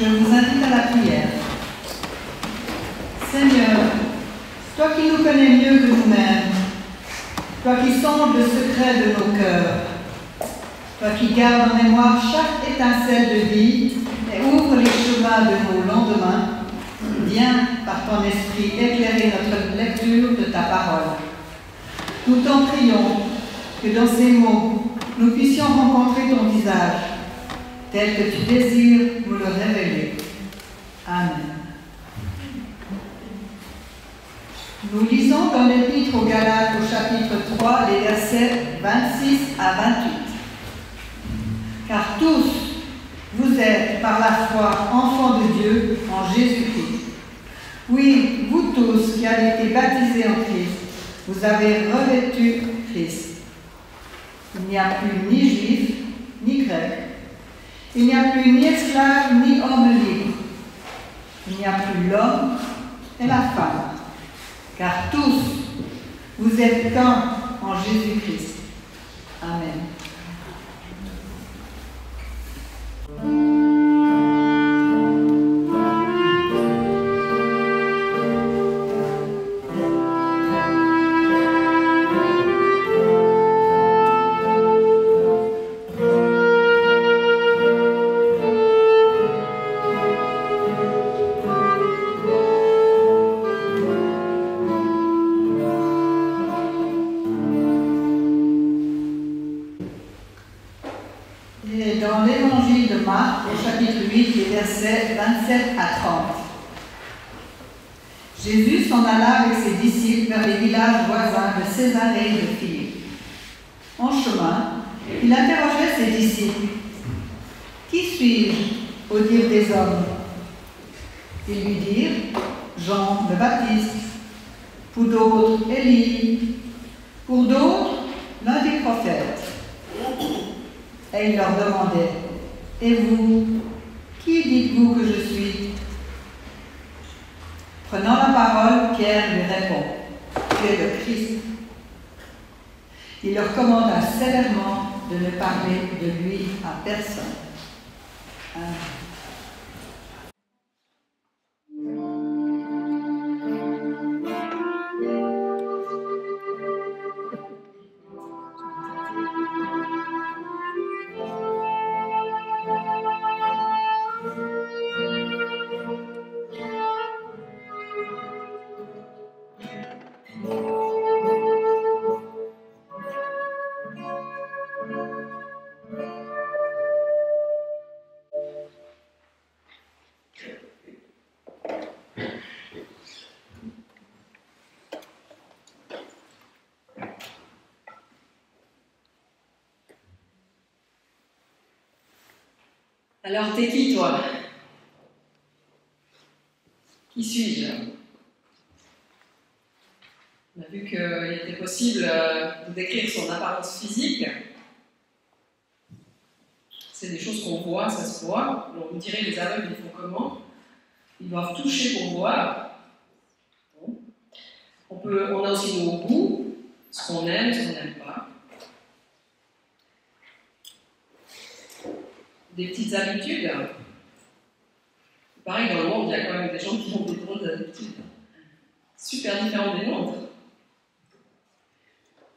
Je vous invite à la prière. Seigneur, toi qui nous connais mieux que nous-mêmes, toi qui sondes le secret de nos cœurs, toi qui gardes en mémoire chaque étincelle de vie et ouvre les chemins de nos lendemains, viens par ton esprit éclairer notre lecture de ta parole. Nous t'en prions que dans ces mots, nous puissions rencontrer ton visage, tel que tu désires nous le révéler. Amen. Nous lisons dans l'Épître aux Galates au chapitre 3, les versets 26 à 28. Car tous, vous êtes par la foi enfants de Dieu en Jésus-Christ. Oui, vous tous qui avez été baptisés en Christ, vous avez revêtu Christ. Il n'y a plus ni juif, ni grec. Il n'y a plus ni esclave, ni homme libre. Il n'y a plus l'homme et la femme. Car tous, vous êtes qu'un en Jésus-Christ. Amen. Et dans l'évangile de Marc, au chapitre 8, les versets 27 à 30. Jésus s'en alla avec ses disciples vers les villages voisins de Césarée et de Philippe. En chemin, il interrogeait ses disciples. « Qui suis-je au dire des hommes ?» Ils lui dirent « Jean le Baptiste, pour d'autres Élie, pour d'autres l'un des prophètes. » Et il leur demandait, « Et vous, qui dites-vous que je suis ?» Prenant la parole, Pierre lui répond, « Tu es le Christ. » Il leur commanda sévèrement de ne parler de lui à personne. Amen. Alors, t'es qui, toi? Qui suis-je? On a vu qu'il était possible de décrire son apparence physique. C'est des choses qu'on voit, ça se voit. Alors, vous direz, les aveugles, ils font comment? Ils doivent toucher pour voir. On a aussi nos goûts, ce qu'on aime, ce qu'on n'aime pas. Des petites habitudes. Pareil, dans le monde, il y a quand même des gens qui ont des drôles d'habitudes super différentes des nôtres.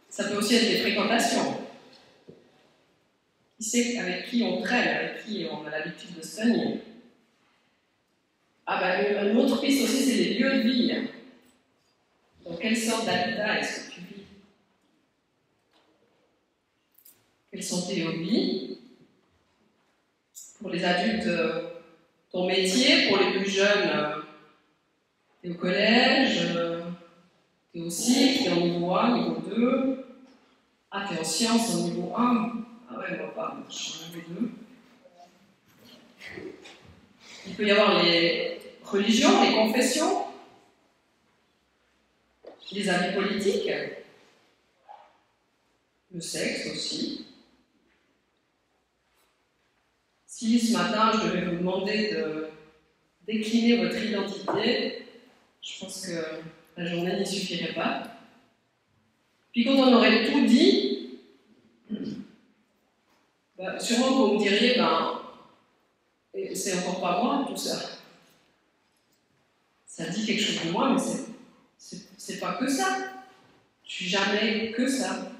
Ça peut aussi être des fréquentations. Qui sait avec qui on traîne, avec qui on a l'habitude de se tenir. Ah ben, une autre piste aussi, c'est les lieux de vie. Dans quelle sorte d'habitat est-ce que tu vis? Quels sont tes hobbies? Pour les adultes, ton métier. Pour les plus jeunes, tu es au collège, tu es au cycle, tu es en niveau 1, niveau 2. Ah, tu es en sciences au niveau 1. Ah ouais, moi pas, je suis en niveau 2. Il peut y avoir les religions, les confessions, les avis politiques, le sexe aussi. Si ce matin je devais vous demander de décliner votre identité, je pense que la journée n'y suffirait pas. Puis quand on aurait tout dit, sûrement vous me diriez, Et c'est encore pas moi, tout ça. Ça dit quelque chose de moi, mais c'est pas que ça. Je suis jamais que ça.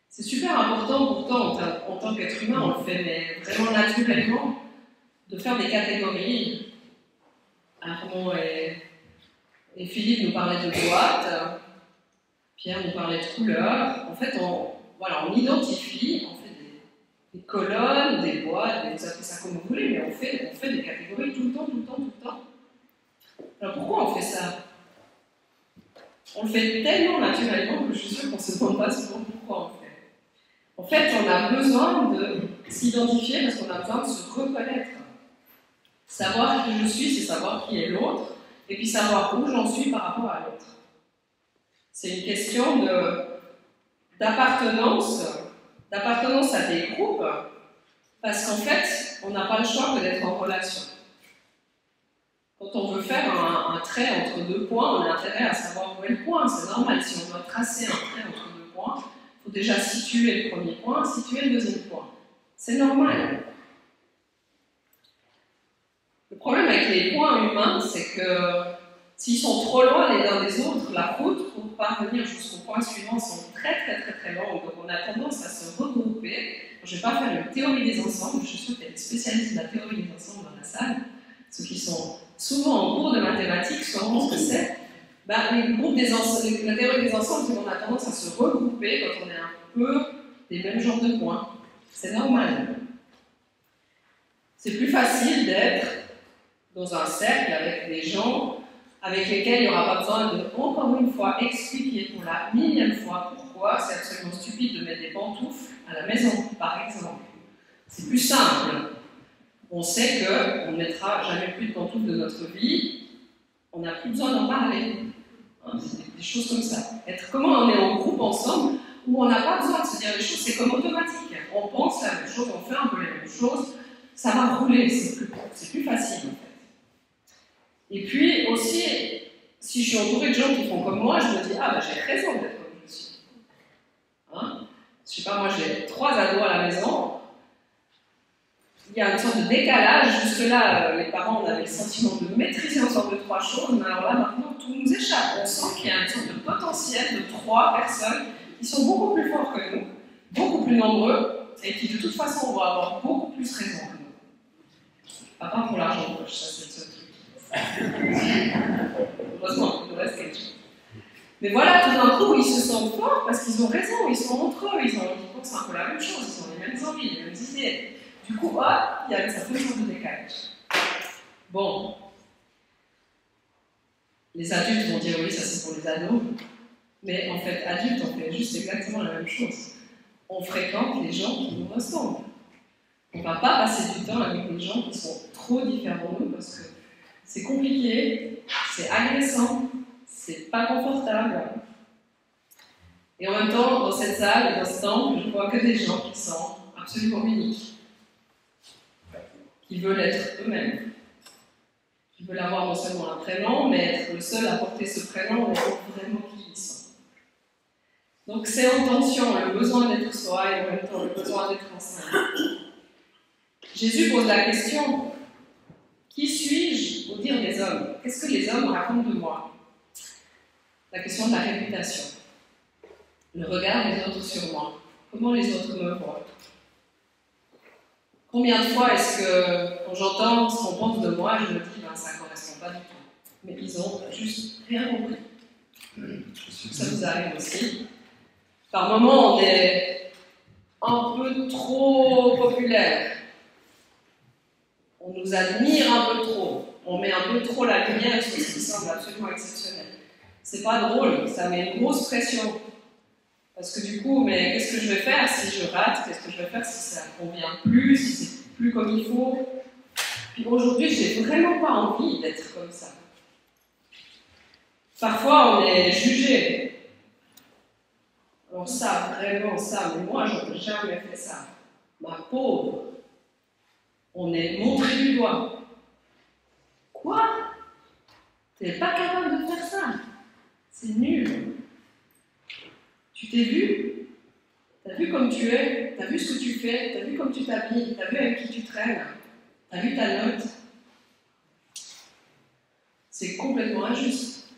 C'est super important pourtant, en tant qu'être humain, on le fait mais vraiment naturellement, de faire des catégories. Armand et Philippe nous parlaient de boîtes, Pierre nous parlait de couleurs. En fait, on identifie, on fait des colonnes, des boîtes, vous appelez ça comme vous voulez, mais on fait des catégories tout le temps. Alors pourquoi on fait ça? On le fait tellement naturellement que je suis sûre qu'on ne se demande pas souvent pourquoi on le fait. En fait, on a besoin de s'identifier parce qu'on a besoin de se reconnaître. Savoir qui je suis, c'est savoir qui est l'autre, et puis savoir où j'en suis par rapport à l'autre. C'est une question d'appartenance à des groupes, parce qu'en fait, on n'a pas le choix que d'être en relation. Quand on veut faire un trait entre deux points, on a intérêt à savoir où est le point, c'est normal. Si on doit tracer un trait entre deux points, il faut déjà situer le premier point, situer le deuxième point. C'est normal. Le problème avec les points humains, c'est que s'ils sont trop loin les uns des autres, la route pour parvenir jusqu'au point suivant sont très longues, donc on a tendance à se regrouper. Je ne vais pas faire une théorie des ensembles, je suis sûre qu'il y a des spécialistes de la théorie des ensembles dans la salle, ceux qui sont souvent en cours de mathématiques sauront ce que c'est. Les groupes la théorie des ensembles, c'est qu'on a tendance à se regrouper quand on est un peu des mêmes genres de points. C'est normal. C'est plus facile d'être dans un cercle avec des gens avec lesquels il n'y aura pas besoin de, encore une fois, expliquer pour la millième fois pourquoi c'est absolument stupide de mettre des pantoufles à la maison, par exemple. C'est plus simple. On sait qu'on ne mettra jamais plus de pantoufles de notre vie, on n'a plus besoin d'en parler. C'est des choses comme ça. Comment on est en groupe ensemble, où on n'a pas besoin de se dire les choses, c'est comme automatique. On pense la même chose, on fait un peu les mêmes choses, ça va rouler, c'est plus facile en fait. Et puis aussi, si je suis entourée de gens qui font comme moi, je me dis, j'ai raison d'être comme je suis. Je sais pas, moi j'ai 3 ados à la maison, il y a une sorte de décalage. Jusque-là, les parents, on avait le sentiment de maîtriser ensemble de 3 choses, mais alors là, maintenant, tout nous échappe. On sent qu'il y a une sorte de potentiel de 3 personnes qui sont beaucoup plus forts que nous, beaucoup plus nombreux, et qui, de toute façon, vont avoir beaucoup plus raison que nous. À part pour l'argent de poche, ça c'est le seul truc. Heureusement, il nous reste quelque chose. Mais voilà, tout d'un coup, ils se sentent forts parce qu'ils ont raison, ils sont entre eux, ils pensent un peu la même chose, ils ont les mêmes envies, les mêmes idées. Du coup, il y a une certaine sorte de décalage. Bon. Les adultes vont dire oui, ça c'est pour les ados. Mais en fait, adultes, on fait juste exactement la même chose. On fréquente les gens qui nous ressemblent. On ne va pas passer du temps avec des gens qui sont trop différents de nous parce que c'est compliqué, c'est agressant, c'est pas confortable. Et en même temps, dans cette salle et dans ce temple, je vois que des gens qui sont absolument uniques, qui veulent être eux-mêmes, qui veulent avoir non seulement un prénom, mais être le seul à porter ce prénom, mais être vraiment qui ils sont. Donc c'est en tension, le besoin d'être soi et en même temps le besoin d'être ensemble. Jésus pose la question, qui suis-je au dire des hommes? Qu'est-ce que les hommes racontent de moi? La question de la réputation. Le regard des autres sur moi. Comment les autres me voient? Combien de fois est-ce que, quand j'entends ce qu'on pense de moi, je me dis, ça ne correspond pas du tout. Mais ils ont juste rien compris. Ça vous arrive aussi. Par moments, on est un peu trop populaire. On nous admire un peu trop. On met un peu trop la lumière sur ce qui semble absolument exceptionnel. C'est pas drôle, ça met une grosse pression. Parce que du coup, mais qu'est-ce que je vais faire si je rate? Qu'est-ce que je vais faire si ça ne convient plus, si c'est plus comme il faut? Puis aujourd'hui, j'ai vraiment pas envie d'être comme ça. Parfois, on est jugé. Alors ça, vraiment ça, mais moi, je n'aurais jamais fait ça. Ma pauvre. On est montré du doigt. Quoi? Tu n'es pas capable de faire ça? C'est nul. Tu t'es vu? T'as vu comme tu es? T'as vu ce que tu fais? T'as vu comme tu t'habilles? T'as vu avec qui tu traînes? T'as vu ta note? C'est complètement injuste.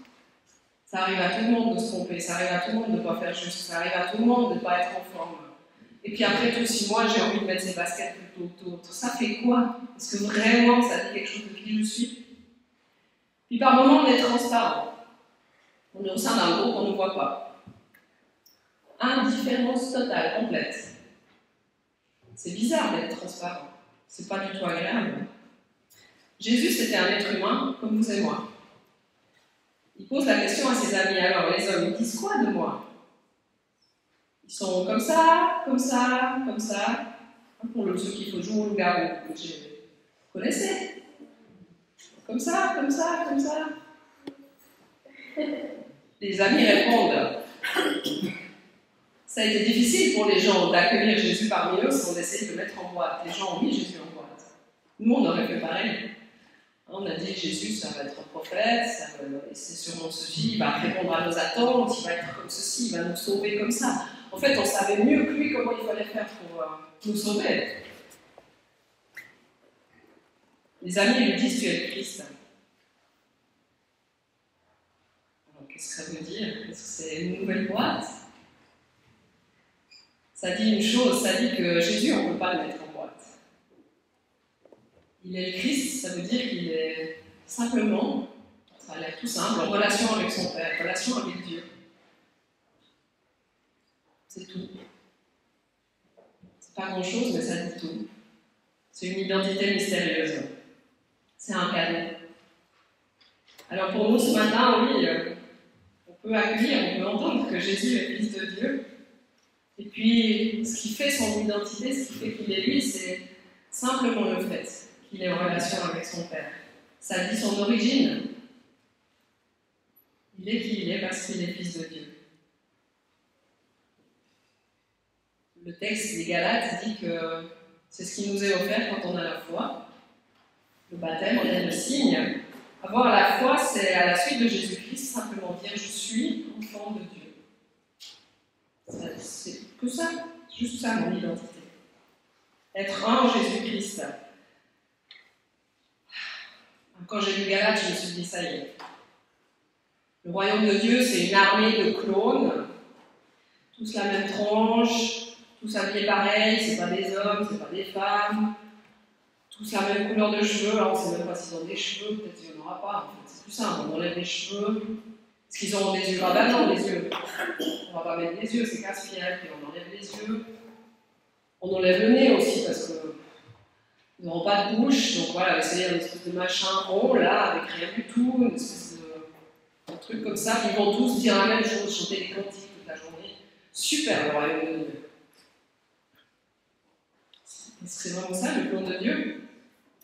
Ça arrive à tout le monde de se tromper, ça arrive à tout le monde de ne pas faire juste, ça arrive à tout le monde de ne pas être en forme. Et puis après tout, si moi j'ai envie de mettre ces baskets plutôt que d'autres, ça fait quoi? Est-ce que vraiment ça dit quelque chose de qui je suis? Puis par moments, on est transparent. On est au sein d'un groupe, on ne voit pas. Indifférence totale, complète. C'est bizarre d'être transparent. C'est pas du tout agréable. Jésus, c'était un être humain, comme vous et moi. Il pose la question à ses amis. Alors, les hommes, ils disent quoi de moi? Ils sont comme ça, comme ça, comme ça. Pour ceux qui font jouer au loup-garou, que vous connaissez. Comme ça, comme ça, comme ça. Les amis répondent. Ça a été difficile pour les gens d'accueillir Jésus parmi eux sans essayer de le mettre en boîte. Les gens ont mis Jésus en boîte. Nous, on aurait fait pareil. On a dit Jésus, ça va être un prophète, c'est sûrement ceci, il va répondre à nos attentes, il va être comme ceci, il va nous sauver comme ça. En fait, on savait mieux que lui comment il fallait faire pour nous sauver. Les amis lui disent, tu es le Christ. Alors, qu'est-ce que ça veut dire? Est-ce que c'est une nouvelle boîte? Ça dit une chose, ça dit que Jésus, on ne peut pas le mettre en boîte. Il est le Christ, ça veut dire qu'il est simplement, ça a l'air tout simple, en relation avec son Père, en relation avec Dieu. C'est tout. C'est pas grand-chose, mais ça dit tout. C'est une identité mystérieuse. C'est un cadeau. Alors pour nous ce matin, oui, on peut accueillir, on peut entendre que Jésus est Fils de Dieu. Et puis, ce qui fait son identité, ce qui fait qu'il est lui, c'est simplement le fait qu'il est en relation avec son Père. Ça dit son origine. Il est qui il est parce qu'il est Fils de Dieu. Le texte des Galates dit que c'est ce qui nous est offert quand on a la foi. Le baptême en est le signe. Avoir la foi, c'est à la suite de Jésus-Christ, simplement dire « je suis enfant de Dieu ». C'est que ça, juste ça mon identité. Être un en Jésus-Christ. Quand j'ai lu Galates, je me suis dit ça y est. Le royaume de Dieu, c'est une armée de clones, tous la même tranche, tous habillés pareil, c'est pas des hommes, c'est pas des femmes, tous la même couleur de cheveux, alors on ne sait même pas s'ils ont des cheveux, peut-être qu'il n'y en aura pas, en fait, c'est plus simple, on enlève les cheveux. Est-ce qu'ils auront des yeux? Ah ben non, les yeux. On va pas mettre les yeux, c'est casse-pied, puis on enlève les yeux. On enlève le nez aussi, parce qu'ils n'auront pas de bouche, donc voilà, essayer une espèce de machin rond, là, avec rien du tout, une espèce de truc comme ça, ils vont tous dire la même chose, chanter des cantiques toute la journée. Super, le royaume de Dieu. Est-ce que c'est vraiment ça, le plan de Dieu?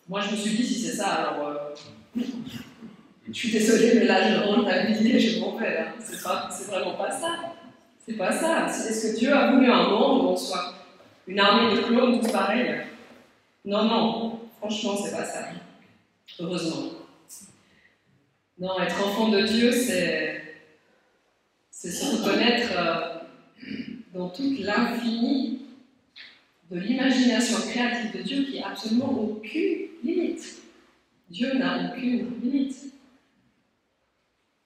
Moi, je me suis dit, si c'est ça, alors... je suis désolée, mais là, je rentre habillée, je m'en vais, là. C'est vraiment pas ça. C'est pas ça. Est-ce que Dieu a voulu un monde où on soit une armée de clones tous pareils? Non, non. Franchement, c'est pas ça. Heureusement. Non, être enfant de Dieu, c'est se reconnaître dans toute l'infini de l'imagination créative de Dieu qui n'a absolument aucune limite. Dieu n'a aucune limite.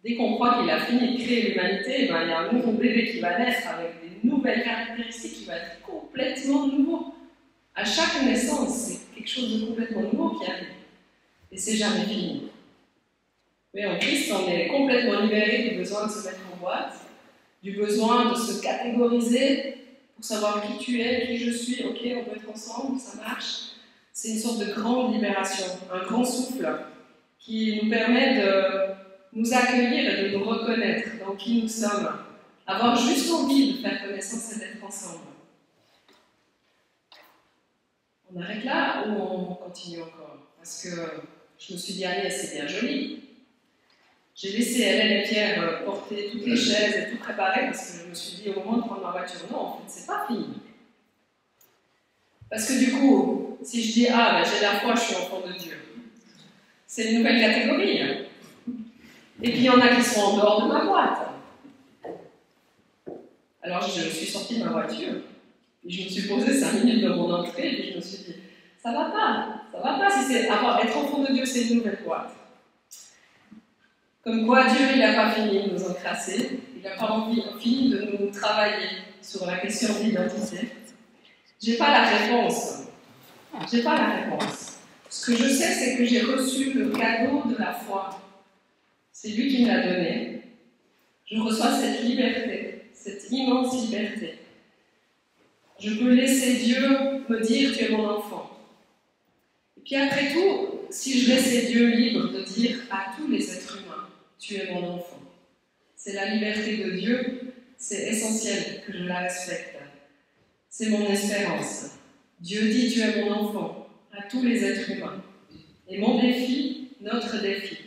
Dès qu'on croit qu'il a fini de créer l'humanité, ben, il y a un nouveau bébé qui va naître avec des nouvelles caractéristiques qui va être complètement nouveau. À chaque naissance, c'est quelque chose de complètement nouveau qui arrive. Et c'est jamais fini. Mais en Christ, on est complètement libéré du besoin de se mettre en boîte, du besoin de se catégoriser pour savoir qui tu es, qui je suis. Ok, on peut être ensemble, ça marche. C'est une sorte de grande libération, un grand souffle qui nous permet de nous accueillir et de nous reconnaître dans qui nous sommes. Avoir juste envie de faire connaissance et d'être ensemble. On arrête là ou on continue encore? Parce que je me suis dit, allez, c'est bien joli. J'ai laissé Hélène et Pierre porter toutes les chaises et tout préparer parce que je me suis dit, au moment de prendre ma voiture, non, en fait, c'est pas fini. Parce que du coup, si je dis, ah, ben, j'ai la foi, je suis enfant de Dieu, c'est une nouvelle catégorie. Et puis il y en a qui sont en dehors de ma boîte. Alors je suis sortie de ma voiture, et je me suis posée 5 minutes dans mon entrée, et puis je me suis dit, Ça va pas. Ça va pas si c'est être enfant de Dieu, c'est une nouvelle boîte. Comme quoi Dieu, il n'a pas fini de nous encrasser, il n'a pas fini de nous travailler sur la question de l'identité. J'ai pas la réponse. J'ai pas la réponse. Ce que je sais, c'est que j'ai reçu le cadeau de la foi. C'est lui qui me l'a donné. Je reçois cette liberté, cette immense liberté. Je peux laisser Dieu me dire « tu es mon enfant ». Et puis après tout, si je laissais Dieu libre de dire à tous les êtres humains « tu es mon enfant », c'est la liberté de Dieu, c'est essentiel que je la respecte. C'est mon espérance. Dieu dit « tu es mon enfant » à tous les êtres humains. Et mon défi, notre défi,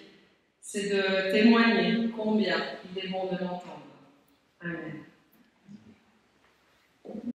c'est de témoigner combien il est bon de l'entendre. Amen.